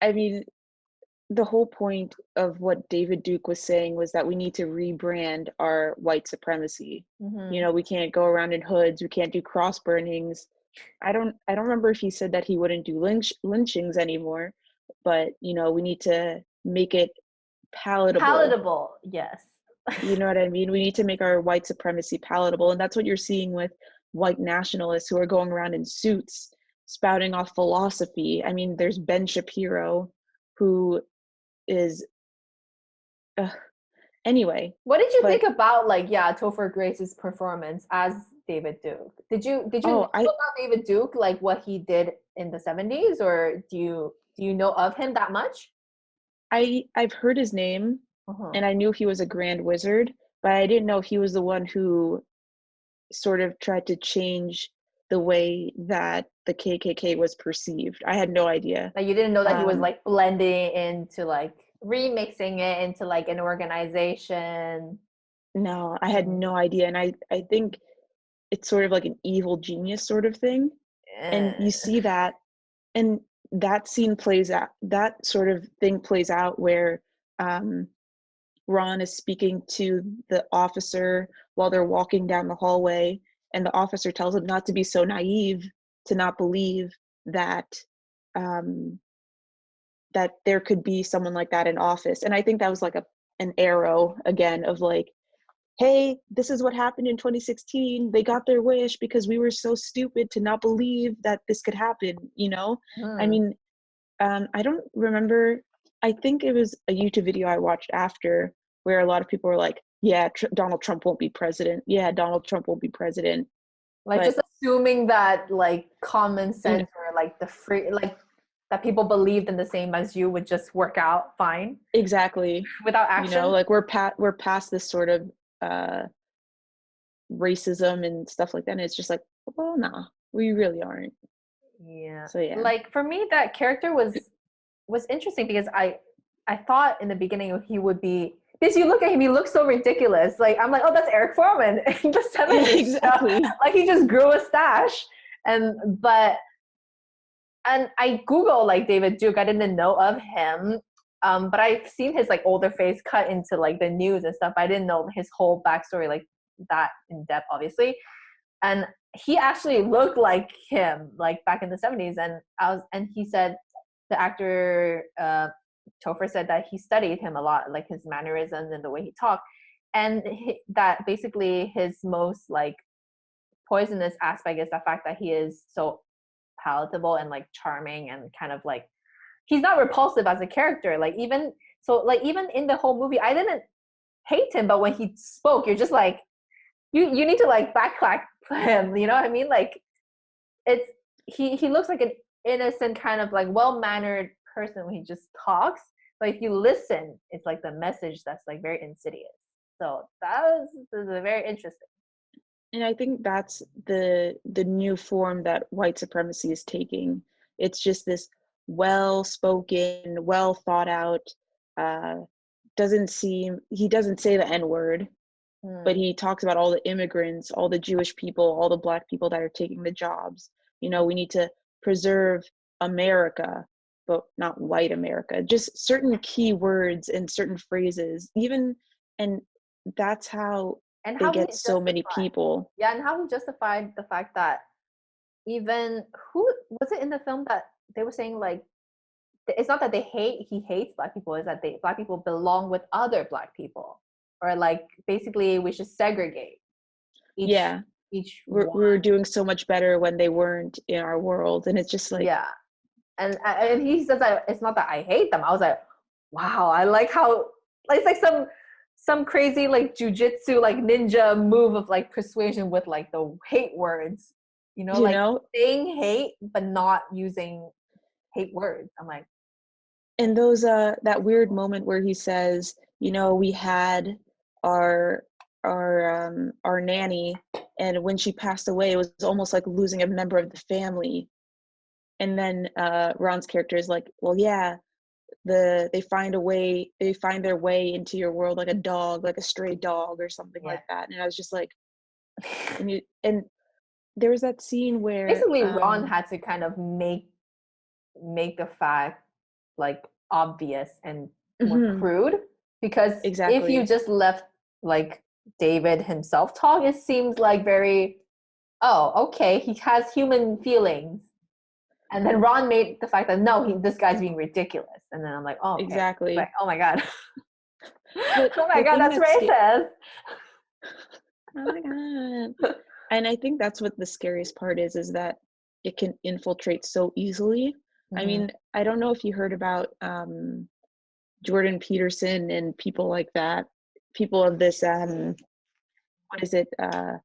I mean, the whole point of what David Duke was saying was that we need to rebrand our white supremacy. You Mm-hmm. know, we can't go around in hoods, we can't do cross burnings. I don't remember if he said that he wouldn't do lynchings anymore, but you know, we need to make it palatable. Palatable, yes. You know what I mean? We need to make our white supremacy palatable, and that's what you're seeing with white nationalists who are going around in suits spouting off philosophy. I mean, there's Ben Shapiro who is uh, anyway, What did you but think about like Topher Grace's performance as David Duke? Did you know oh, I about David Duke, like what he did in the 70s, or do you know of him that much? I've heard his name Uh-huh. and I knew he was a grand wizard, but I didn't know he was the one who sort of tried to change the way that the KKK was perceived. I had no idea. Like you didn't know that he was Um, like blending into like remixing it into like an organization. no, I had Mm. no idea, and I think it's sort of like an evil genius sort of thing, and you Eh. see that, and that sort of thing plays out where um, Ron is speaking to the officer while they're walking down the hallway, and the officer tells him not to be so naive, to not believe that um, that there could be someone like that in office. And I think that was like an arrow again of like, hey, this is what happened in 2016. They got their wish because we were so stupid to not believe that this could happen. You know, I Hmm. mean, I don't remember. I think it was a YouTube video I watched after where a lot of people were like, "Yeah, Donald Trump won't be president. Yeah, Donald Trump won't be president." Like But just assuming that like common mm, sense or like the free like that people believed in the same as you would just work out fine exactly, without you know, action. like we're past this sort of uh, racism and stuff like that. And it's just like, well, nah, we really aren't. Yeah. So yeah, Like for me that character was interesting because I thought in the beginning he would be because you look at him, he looks so ridiculous. Like I'm like, oh, that's Eric Foreman in the yeah, 70s. exactly. Like he just grew a stash. And but and I Googled like David Duke. I didn't know of him. But I've seen his like older face cut into like the news and stuff. I didn't know his whole backstory like that in depth, obviously. And he actually looked like him like back in the 70s. And he said the actor Topher said that he studied him a lot, like his mannerisms and the way he talked, and that basically his most like poisonous aspect is the fact that he is so palatable and like charming and kind of like he's not repulsive as a character. Like even so, like even in the whole movie, I didn't hate him, but when he spoke, you're just like you need to like backtrack him. You know what I mean? Like it's he looks like an innocent kind of like well mannered person when he just talks. But if you listen, it's like the message that's like very insidious. So that was very interesting. And I think that's the new form that white supremacy is taking. It's just this well spoken, well thought out. Uh, doesn't seem He doesn't say the N word, but Hmm. he talks about all the immigrants, all the Jewish people, all the Black people that are taking the jobs. You know, we need to preserve America, but not white America. Just certain key words and certain phrases, even, and that's how And they how he get so many justified, people. yeah, and how he justified the fact that even who was it in the film that they were saying like it's not that he hates black people, is that they black people belong with other black people, or like basically we should segregate each Yeah, each we one. were doing so much better when they weren't in our world, and it's just like, Yeah, and he says that it's not that I hate them. I was like, wow, I like how like it's like some crazy like jujitsu like ninja move of like persuasion with like the hate words, you like know, saying hate but not using hate words. I'm like, and those that weird moment where he says, you know, we had our our nanny, and when she passed away it was almost like losing a member of the family. And then Ron's character is like, well, yeah, they find their way into your world like a dog, like a stray dog or something yeah. like that. And I was just like, and there was that scene where Basically, Ron had to kind of make the fact like obvious and more Mhm. crude, because if you Exactly. just left like David himself talk, it seems like very, oh, okay, he has human feelings. And then Ron made the fact that no, this guy's being ridiculous. And then I'm like, oh, okay. Like, Exactly. oh my God. But Oh my the God, thing that's that's racist. oh my god. And I think that's what the scariest part is that it can infiltrate so easily. I Mm-hmm. mean, I don't know if you heard about Jordan Peterson and people like that, people of this what is it, uh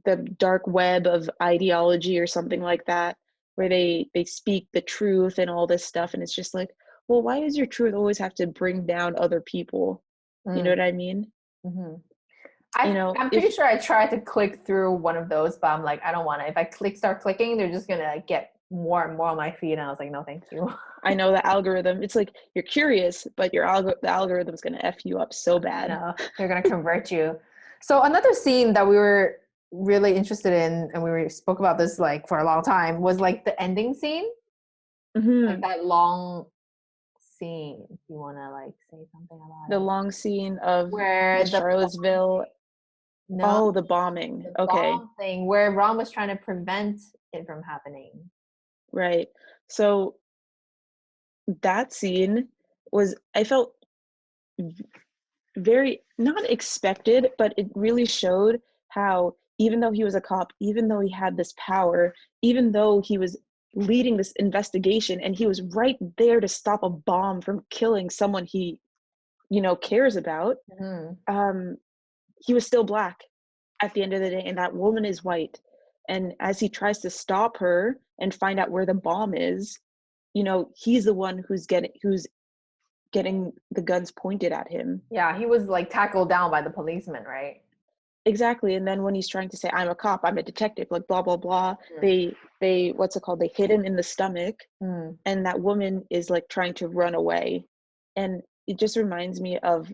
the dark web of ideology or something like that, where they speak the truth and all this stuff, and it's just like, well, why does your truth always have to bring down other people? You know what I mean? Mm-hmm. You know, I'm pretty if sure I tried to click through one of those, but I'm like, I don't want to. If I start clicking, they're just gonna get more and more on my feed, and I was like, no, thank you. I know the algorithm, it's like you're curious, but the algorithm's gonna F you up so bad. No, they're gonna convert you. So another scene that we were really interested in, and spoke about this like for a long time, was like the ending scene, like Hmm. that long scene. If you wanna like say something The about it, long scene of the where the Charlottesville, no, oh, the bombing. the Okay, bomb thing, where Ron was trying to prevent it from happening. right. So that scene was, I felt very not expected, but it really showed how even though he was a cop, even though he had this power, even though he was leading this investigation and he was right there to stop a bomb from killing someone he, cares about, Mm-hmm. um, he was still black at the end of the day, and that woman is white. And as he tries to stop her and find out where the bomb is, he's the one who's getting the guns pointed at him. Yeah, he was like tackled down by the policeman, right? Exactly. And then when he's trying to say, I'm a cop, I'm a detective, like blah, blah, blah, Mm. they what's it called? They hit him in the stomach, Mm. and that woman is like trying to run away. And it just reminds me of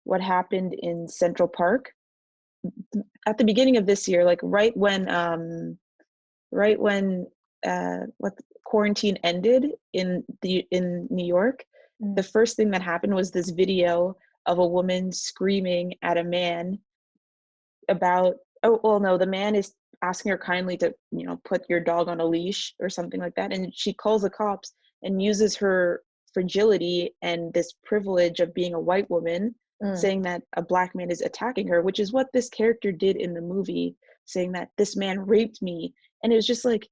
what happened in Central Park at the beginning of this year, like right when what quarantine ended in New York. The Mm. first thing that happened was this video of a woman screaming at a man about, oh well, no, the man is asking her kindly to put your dog on a leash or something like that, and she calls the cops and uses her fragility and this privilege of being a white woman, Mm. saying that a black man is attacking her, which is what this character did in the movie, saying that this man raped me. And it was just like,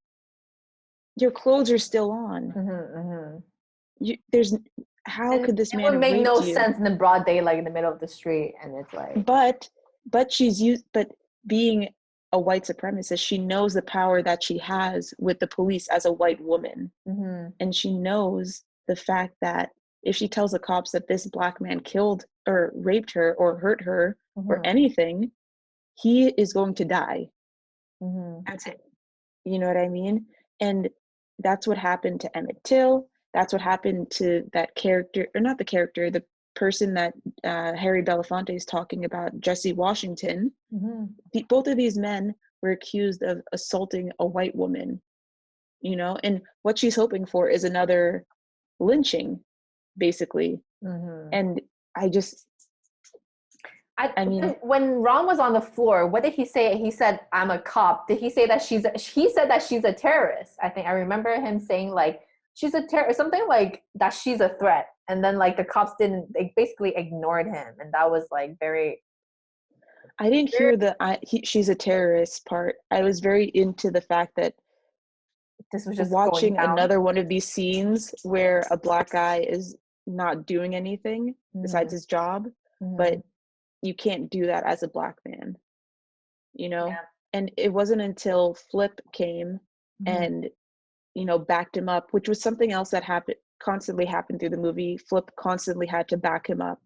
your clothes are still on. Mm-hmm, mm-hmm. There's how And could this it man would have make raped no you? sense in the broad daylight in the middle of the street, and it's like, But being a white supremacist, she knows the power that she has with the police as a white woman, mm-hmm, and she knows the fact that if she tells the cops that this black man killed or raped her or hurt her or mm-hmm, anything, he is going to die. mm-hmm, That's it. You know what I mean? And that's what happened to Emmett Till. That's what happened to that character, or not the character, the person that Harry Belafonte is talking about, Jesse Washington. mm-hmm. Both of these men were accused of assaulting a white woman, and what she's hoping for is another lynching, basically. Mm-hmm. And I just, I mean, When Ron was on the floor, what did he say? He said, "I'm a cop." Did he say that he said that she's a terrorist? I think I remember him saying like she's a terrorist, something like that. She's a threat, and then like the cops didn't. They basically ignored him, and that was like very, I didn't very. hear she's a terrorist part. I was very into the fact that This was just going watching down. another one of these scenes where a black guy is not doing anything besides Mm-hmm. his job, Mm-hmm. but you can't do that as a black man, you know? Yeah. And it wasn't until Flip came Mm-hmm. and, backed him up, which was something else that constantly happened through the movie. Flip constantly had to back him up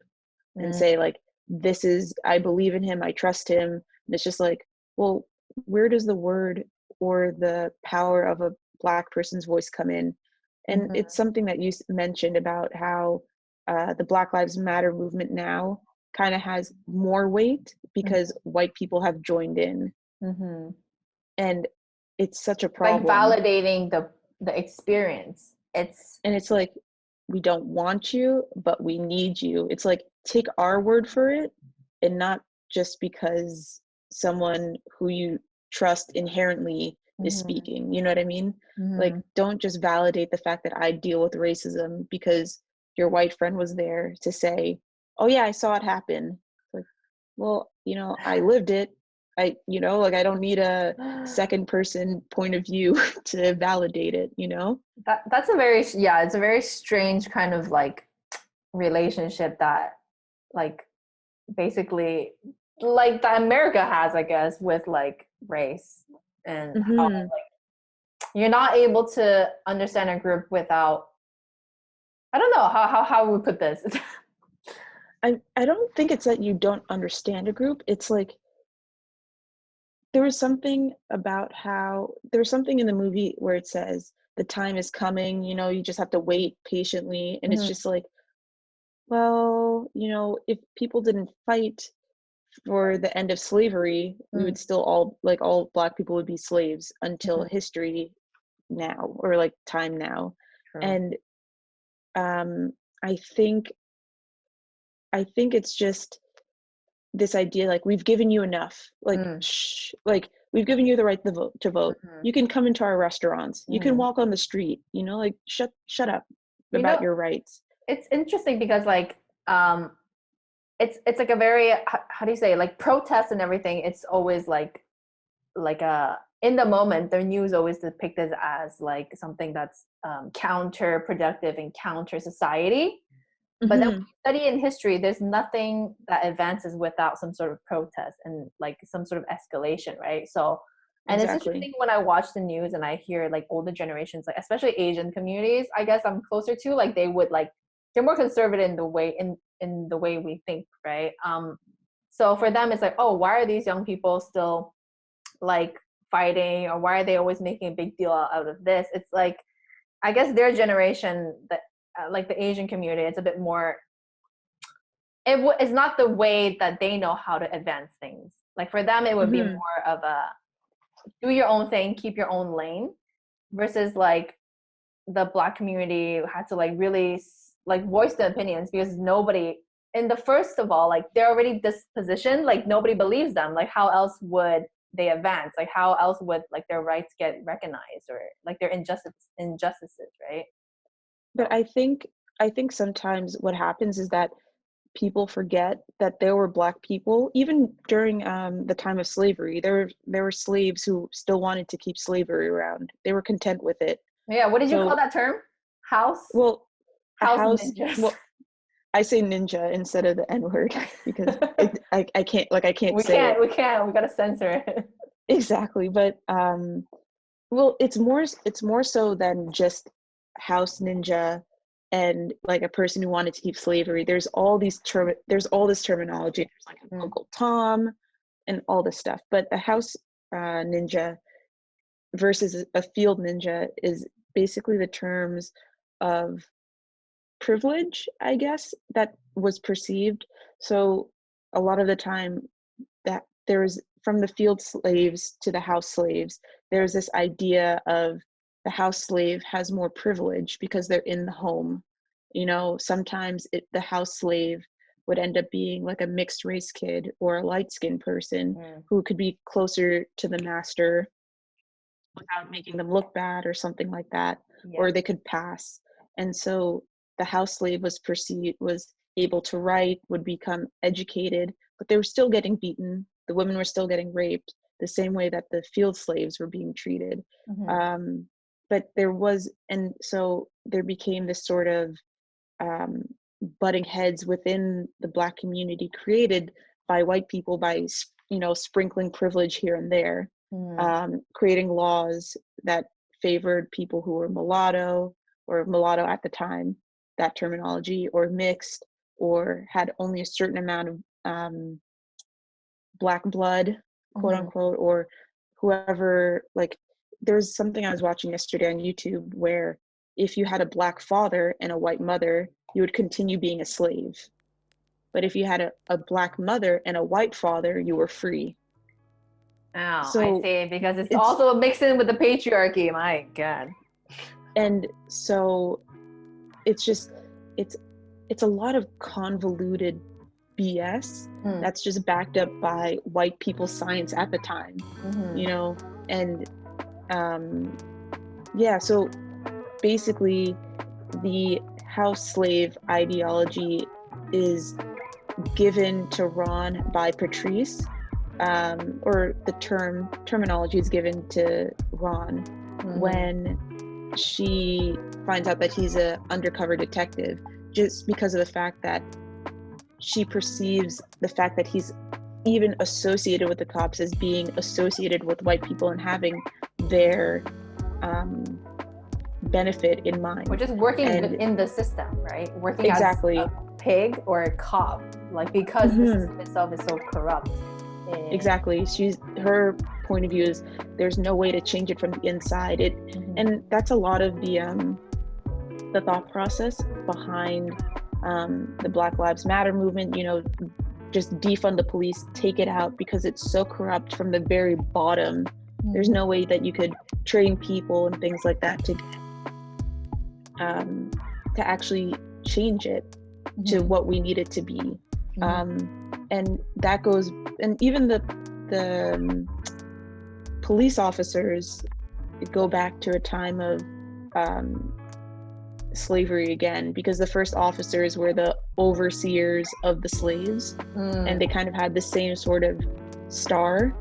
and Mm-hmm. say, like, I believe in him, I trust him. And it's just like, well, where does the word or the power of a black person's voice come in? And Mm-hmm. it's something that you mentioned about how the Black Lives Matter movement now kind of has more weight because white people have joined in. Mm-hmm. And it's such a Like problem. validating the experience. It's And it's like, we don't want you, but we need you. It's like, take our word for it, and not just because someone who you trust inherently is mhm, speaking. You know what I mean? Like, mhm. don't just validate the fact that I deal with racism because your white friend was there to say, oh yeah, I saw it happen. Like, well, I lived it. Like, I don't need a second person point of view to validate it. That's a very, yeah, it's a very strange kind of like relationship that like basically like that America has, I guess, with like race and how Hmm. you're not able to understand a group without, I don't know how we put this. I don't think it's that you don't understand a group. It's like, there was something in the movie where it says the time is coming, you just have to wait patiently. And it's Mhm, just like, well, if people didn't fight for the end of slavery, we mm, would still all Black people would be slaves until mhm, history now, or like time now. true. And um, I think it's just this idea, like, we've given you enough, like, Mm, like, we've given you the right to vote. mhm, You can come into our restaurants, you can mhm. walk on the street, like, shut up You about know, your rights. it's interesting because like it's like a very how do you say, like protests and everything. It's always like in the moment the news always depicted as like something that's counterproductive and counter society. But then when Hmm. you study in history, there's nothing that advances without some sort of protest and like some sort of escalation, right? So, and it's Exactly. interesting when I watch the news and I hear like older generations, like especially Asian communities, I guess I'm closer to, like they would like they're more conservative in the way in the way we think, right? So for them it's like, oh, why are these young people still like fighting, or why are they always making a big deal out of this? It's like, I guess their generation that like the Asian community, it's a bit more, it's not the way that they know how to advance things. Like for them, it would be Hmm. more of a do your own thing, keep your own lane, versus like the Black community had to like really like voice their opinions because nobody in the first of all, like they're already dispositioned, like nobody believes them. Like how else would they advance? Like how else would like their rights get recognized, or like their injustices, right? But So. I think sometimes what happens is that people forget that there were Black people even during the time of slavery. There were slaves who still wanted to keep slavery around. They were content with it. Yeah, what did you call So, that term? House well, a house house, ninjas. well, I say ninja instead of the N word because I can't say it We gotta censor it. exactly. But well, it's more so than just house ninja and like a person who wanted to keep slavery. There's all this terminology. There's like an Mm, Uncle Tom and all this stuff. But a house ninja versus a field ninja is basically the terms of privilege, I guess, that was perceived. So a lot of the time, that there was, from the field slaves to the house slaves, there's this idea of the house slave has more privilege because they're in the home. Sometimes the house slave would end up being like a mixed race kid or a light skinned person mm, who could be closer to the master without making them look bad or something like that, yeah. or they could pass. And so the house slave was able to write, would become educated, but they were still getting beaten. The women were still getting raped the same way that the field slaves were being treated. Hmm. um, but and so there became this sort of um, butting heads within the Black community created by white people by sprinkling privilege here and there, Mm, creating laws that favored people who were mulatto or mulatto at the time, that terminology, or mixed, or had only a certain amount of Black blood, quote hmm. unquote, or whoever. Like, there's something I was watching yesterday on YouTube where if you had a Black father and a white mother, you would continue being a slave. But if you had a Black mother and a white father, you were free. Oh, I So see. Because it's it's also mixed in with the patriarchy. My God. And so it's just it's a lot of convoluted BS that's just backed up by white people's science at the time, you know. And yeah, so basically the house slave ideology is given to Ron by Patrice, or the terminology is given to Ron when she finds out that he's a undercover detective, just because of the fact that she perceives the fact that he's even associated with the cops as being associated with white people and having their benefit in mind. Which is working within the system, right? Working exactly as a pig or a cop, like, because the system itself is so corrupt. Exactly. Her point of view is there's no way to change it from the inside. And that's a lot of the thought process behind the Black Lives Matter movement. You know, just defund the police, take it out, because it's so corrupt from the very bottom. There's no way that you could train people and things like that to actually change it to what we need it to be. And that goes, and even the police officers go back to a time of slavery again, because the first officers were the overseers of the slaves, and they kind of had the same sort of star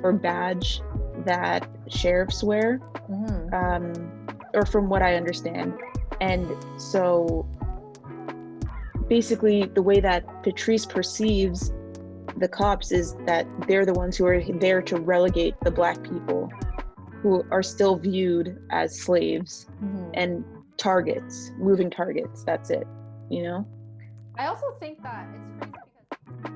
or badge that sheriffs wear, or from what I understand. And so basically the way that Patrice perceives the cops is that they're the ones who are there to relegate the Black people, who are still viewed as slaves and targets, moving targets. That's it, you know? I also think that it's crazy because